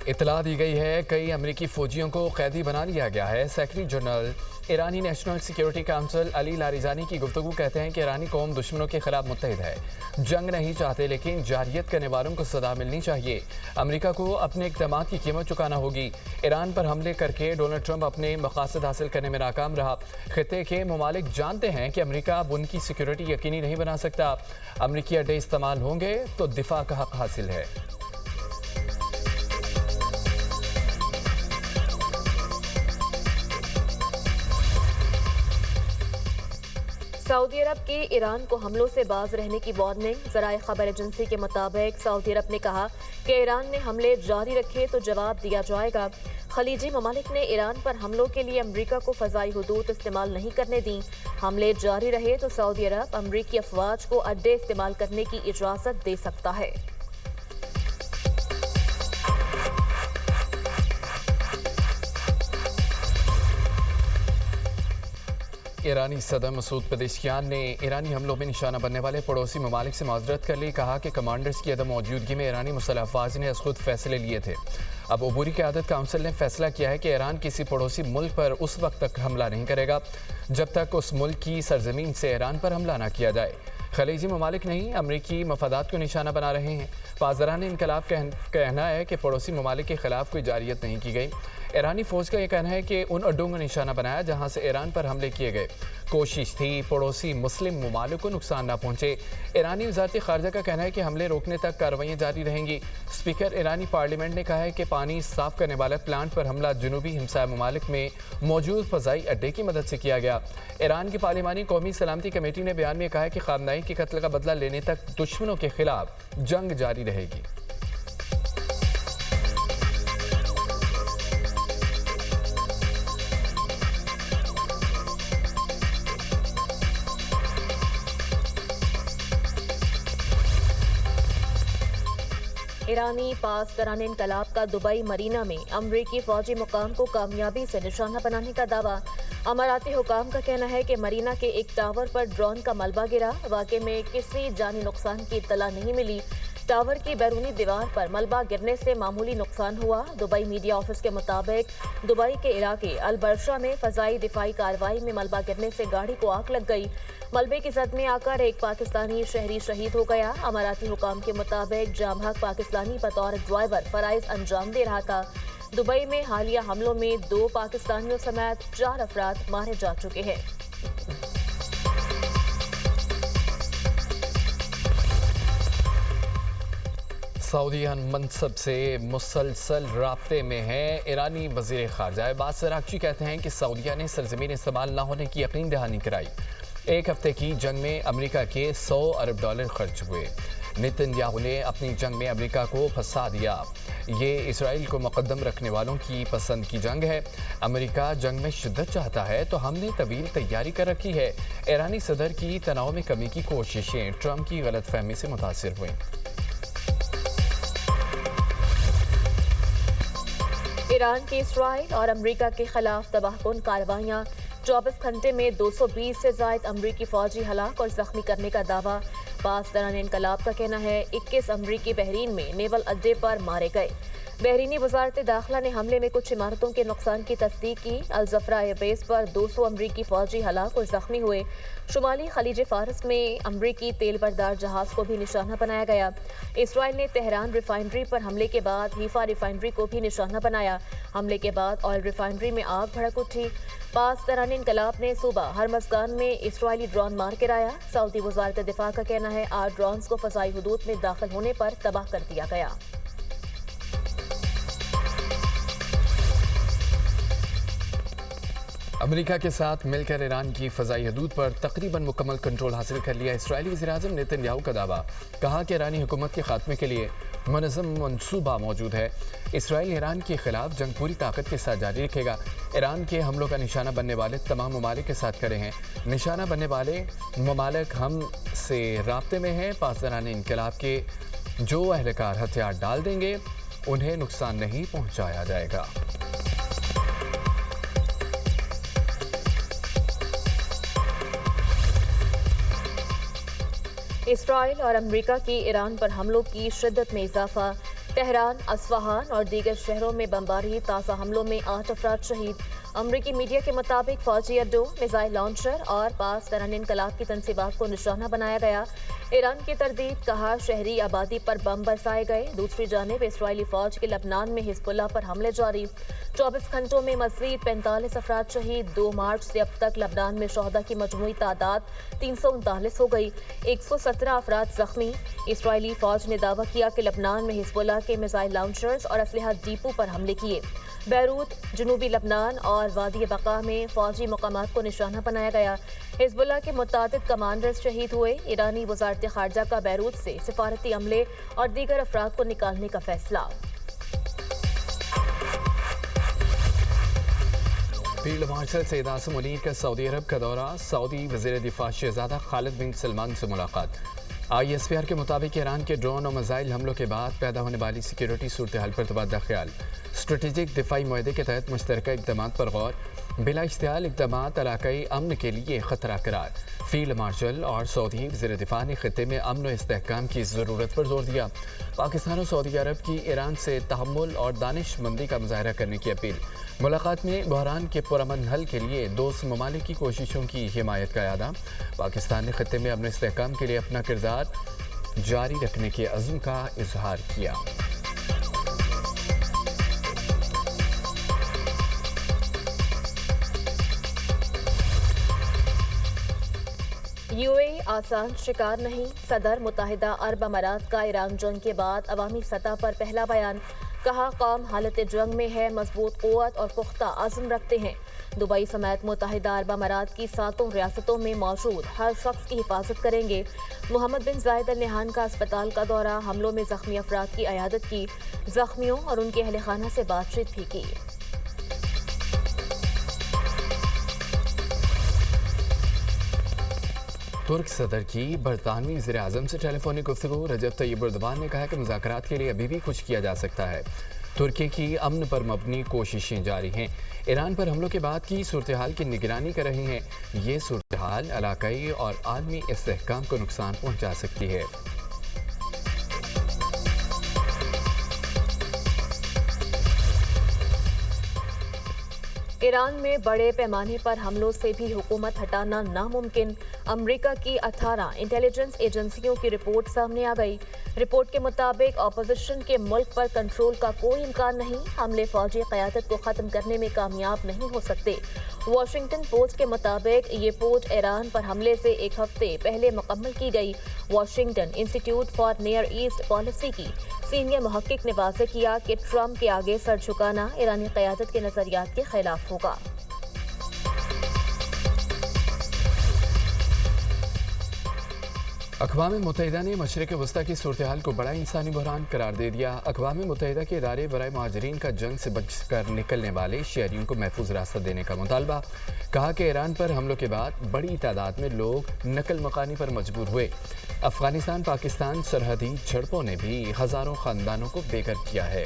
इत्तला दी गई है कई अमरीकी फौजियों को कैदी बना लिया गया है। सेक्रेटरी जनरल ईरानी national security council Ali Larijani की गुफ्तगू कहते हैं कि ईरानी कौम दुश्मनों के खिलाफ मुत्तहिद है, जंग नहीं चाहते लेकिन जारियत करने वालों को सदा मिलनी चाहिए। अमरीका को अपने इक़दामात की कीमत चुकाना होगी। ईरान पर हमले करके डोनाल्ड ट्रंप अपने मकासद हासिल करने में नाकाम रहा। खित्ते के ममालिक जानते हैं कि अमरीका अब उनकी सिक्योरिटी यकीनी नहीं बना सकता। अमरीकी अड्डे इस्तेमाल होंगे तो दिफा का हक हासिल है। सऊदी अरब की ईरान को हमलों से बाज रहने की वार्निंग। ज़राए खबर एजेंसी के मुताबिक सऊदी अरब ने कहा कि ईरान ने हमले जारी रखे तो जवाब दिया जाएगा। खलीजी ममालिक ने ईरान पर हमलों के लिए अमरीका को फ़ज़ाई हुदूद इस्तेमाल नहीं करने दी। हमले जारी रहे तो सऊदी अरब अमरीकी अफवाज को अड्डे इस्तेमाल करने की इजाज़त दे सकता है। ईरानी सदर मसूद पेज़ेश्कियान ने ईरानी हमलों में निशाना बनने वाले पड़ोसी ममालिक से माजरत कर ली। कहा कि कमांडर्स की अदम मौजूदगी में ईरानी मुसल्लह अफवाज ने खुद फैसले लिए थे। अब अबूरी क़यादत काउंसिल ने फैसला किया है कि ईरान किसी पड़ोसी मुल्क पर उस वक्त तक हमला नहीं करेगा जब तक उस मुल्क की सरजमीन से ईरान पर हमला न किया जाए। खलीजी ममालिक नहीं अमरीकी मफादात को निशाना बना रहे हैं। पाज़रान इनकलाब कहना है कि पड़ोसी ममालिक के खिलाफ कोई जारियत नहीं की गई। ईरानी फ़ौज का यह कहना है कि उन अड्डों को निशाना बनाया जहां से ईरान पर हमले किए गए। कोशिश थी पड़ोसी मुस्लिम ममालिक को नुकसान न पहुंचे। ईरानी वज़ारत ख़ारजा का कहना है कि हमले रोकने तक कार्रवाइयाँ जारी रहेंगी। स्पीकर ईरानी पार्लियामेंट ने कहा है कि पानी साफ करने वाले प्लांट पर हमला जनूबी हमसाया ममालिक में मौजूद फ़ज़ाई अड्डे की मदद से किया गया। ईरान की पार्लिमानी कौमी सलामती कमेटी ने बयान में कहा है कि ख़ामनेई के कत्ल का बदला लेने तक दुश्मनों के खिलाफ जंग जारी रहेगी। ईरानी पास दौरान इनकलाब का दुबई मरीना में अमरीकी फौजी मुकाम को कामयाबी से निशाना बनाने का दावा। अमाराती हुकाम का कहना है कि मरीना के एक टावर पर ड्रोन का मलबा गिरा। वाक़े में किसी जानी नुकसान की इत्तला नहीं मिली। टावर की बैरूनी दीवार पर मलबा गिरने से मामूली नुकसान हुआ। दुबई मीडिया ऑफिस के मुताबिक दुबई के इलाके अलबर्शा में फ़ज़ाई दिफाई कार्रवाई में मलबा गिरने से गाड़ी को आग लग गई। मलबे की जद में आकर एक पाकिस्तानी शहरी शहीद हो गया। अमाराती हुकाम के मुताबिक जामहक पाकिस्तानी बतौर ड्राइवर फ़राइज़ अंजाम दे रहा था। दुबई में हालिया हमलों में 2 पाकिस्तानियों समेत 4 अफराद मारे जा चुके हैं। सऊदीयान मनसब से मुसलसल राब्ते में है। ईरानी वज़ीर ख़ारजा अब्बास अराग़ची कहते हैं कि सऊदीया ने सरज़मीन इस्तेमाल न होने की यकीन दहानी कराई। एक हफ्ते की जंग में अमरीका के $100 अरब खर्च हुए। नेतन्याहू ने अपनी जंग में अमरीका को फंसा दिया। ये इसराइल को मुक़द्दम रखने वालों की पसंद की जंग है। अमरीका जंग में शिद्दत चाहता है तो हमने तवील तैयारी कर रखी है। ईरानी सदर की तनाव में कमी की कोशिशें ट्रंप की गलतफहमी से मुतासिर हुई। ईरान की इसराइल और अमरीका के खिलाफ तबाहकुन कार्रवाइयाँ। 24 घंटे में 220 से ज़ायद अमरीकी फ़ौजी हलाक और ज़ख्मी करने का दावा। पास दौरान इनकलाब का कहना है 21 अमरीकी बहरीन में नेवल अड्डे पर मारे गए। बहरीनी वज़ारत दाखिला ने हमले में कुछ इमारतों के नुकसान की तस्दीक की। अल-ज़फ़रा एयरबेस पर 200 अमरीकी फ़ौजी हलाक और ज़ख्मी हुए। शुमाली खलीज फ़ारस में अमरीकी तेल बरदार जहाज़ को भी निशाना बनाया गया। इसराइल ने तेहरान रिफाइनरी पर हमले के बाद हीफा रिफाइनरी को भी निशाना बनाया। हमले के बाद ऑयल रिफाइनरी में आग भड़क उठी। पास दौरान इनकलाब ने सूबा हरमज़गान में इसराइली ड्रोन मार गिराया। सऊदी वज़ारत दिफा का कहना है 8 ड्रोन्स को फ़ज़ाई हुदूद में दाखिल होने पर तबाह कर दिया गया। अमेरिका के साथ मिलकर ईरान की फ़ज़ाई हदूद पर तकरीबन मुकम्मल कंट्रोल हासिल कर लिया। इसराइली वज़ीर-ए-आज़म नेतन्याहू का दावा। कहा कि ईरानी हुकूमत के खात्मे के लिए मुनज़्ज़म मंसूबा मौजूद है। इसराइल ईरान के खिलाफ जंग पूरी ताकत के साथ जारी रखेगा। ईरान के हमलों का निशाना बनने वाले तमाम ममालिक के साथ खड़े हैं। निशाना बनने वाले ममालिक हम से राब्ते में हैं। पासदारान इनकलाब के जो अहलकार हथियार डाल देंगे उन्हें नुकसान नहीं पहुँचाया जाएगा। इसराइल और अमरीका की ईरान पर हमलों की शिद्दत में इजाफा। तेहरान, अस्फहान और दीगर शहरों में बमबारी ताज़ा हमलों में 8 अफराद शहीद। अमरीकी मीडिया के मुताबिक फौजी अड्डों, मिसाइल लॉन्चर और पास दरान इनकलाब की तंसीबात को निशाना बनाया गया। ईरान की तरदीद, कहा शहरी आबादी पर बम बरसाए गए। दूसरी जानिब इसराइली फौज के लबनान में हिजबुल्लाह पर हमले जारी। 24 घंटों में मज़ीद 45 अफराद शहीद। 2 मार्च से अब तक लबनान में शहदा की मजमूई तादाद 339 हो गई। 117 अफराद जख्मी। इसराइली फौज ने दावा किया कि लबनान में हिजबुल्लाह के मिसाइल लॉन्चर्स और असलहा डिपो पर हमले किए। बैरूत, जनूबी लबनान और वादी बका में फौजी मकामात को निशाना बनाया गया। हिजबुल्लाह के मुतादिद कमांडर्स शहीद हुए। ईरानी वजारत खारजा का बैरूत से सिफारती अमले और दीगर अफराद को निकालने का फैसला। फील्ड मार्शल सैयद आसिम मुनीर का सऊदी अरब का दौरा। सऊदी वज़ीर दिफा शहजादा खालिद बिन सलमान से मुलाकात। ISPR के मुताबिक ईरान के ड्रोन और मिसाइल हमलों के बाद पैदा होने वाली सिक्योरिटी सूरत हाल पर तबादला ख्याल। स्ट्रेटेजिक दिफाई मुआहदे के तहत मुश्तरका इक़दामात पर गौर। बिला इश्तियाल इक़दामात इलाकाई अमन के लिए खतरा करार। फील्ड मार्शल और सऊदी वज़ीर दिफा ने खित्ते में अमन और इस्तेहकाम की ज़रूरत पर जोर दिया। पाकिस्तान और सऊदी अरब की ईरान से तहम्मुल और दानिशमंदी का मुजाहरा करने की अपील। मुलाकात में बहरान के पुरअमन हल के लिए दोस्त ममालिक की कोशिशों की हिमायत का यादा। पाकिस्तान ने खित्ते में अमन इस्तेहकाम के लिए अपना किरदार जारी रखने के अज़्म का इजहार किया। UAE आसान शिकार नहीं। सदर मुत्तहिदा अरब अमारात का ईरान जंग के बाद अवामी सतह पर पहला बयान। कहा कौम हालत जंग में है, मजबूत क़ुव्वत और पुख्ता अज़्म रखते हैं। दुबई समेत मुत्तहिदा अरब अमारात की 7 रियासतों में मौजूद हर शख्स की हिफाजत करेंगे। मोहम्मद बिन जायद अल नहयान का अस्पताल का दौरा। हमलों में जख्मी अफराद की अयादत की। जख्मियों और उनके अहल खाना से बातचीत भी की। तुर्क सदर की बरतानवी वज़ीर आज़म से टेलीफोनिक गुफ्तगू। रजब तैयब एर्दोगान ने कहा कि मुज़ाकरात के लिए अभी भी कुछ किया जा सकता है। तुर्की की अमन पर मबनी कोशिशें जारी हैं। ईरान पर हमलों के बाद की सूरत हाल की निगरानी कर रही हैं। ये सूरत हाल इलाकाई और आलमी इस्तेहकाम को नुकसान पहुँचा सकती है। ईरान में बड़े पैमाने पर हमलों से भी हुकूमत हटाना नामुमकिन। अमरीका की 18 इंटेलिजेंस एजेंसियों की रिपोर्ट सामने आ गई। रिपोर्ट के मुताबिक अपोजिशन के मुल्क पर कंट्रोल का कोई इम्कान नहीं। हमले फौजी क़यादत को ख़त्म करने में कामयाब नहीं हो सकते। वाशिंगटन पोस्ट के मुताबिक ये रिपोर्ट ईरान पर हमले से एक हफ्ते पहले मुकम्मल की गई। Washington institute for near east policy की सीनियर मुहक्किक ने वाज़ेह किया कि ट्रंप के आगे सर झुकाना ईरानी क़यादत के नज़रियात के खिलाफ होगा। अक़वाम मुत्तहिदा ने मशरिक़ वस्ता की सूरत हाल को बड़ा इंसानी बहरान करार दे दिया। अक़वाम मुत्तहिदा के इदारे बराए महाजरीन का जंग से बचकर निकलने वाले शहरियों को महफूज रास्ता देने का मुतालबा। कहा कि ईरान पर हमलों के बाद बड़ी तादाद में लोग नकल मकानी पर मजबूर हुए। अफ़गानिस्तान पाकिस्तान सरहदी झड़पों ने भी हज़ारों ख़ानदानों को बेघर किया है।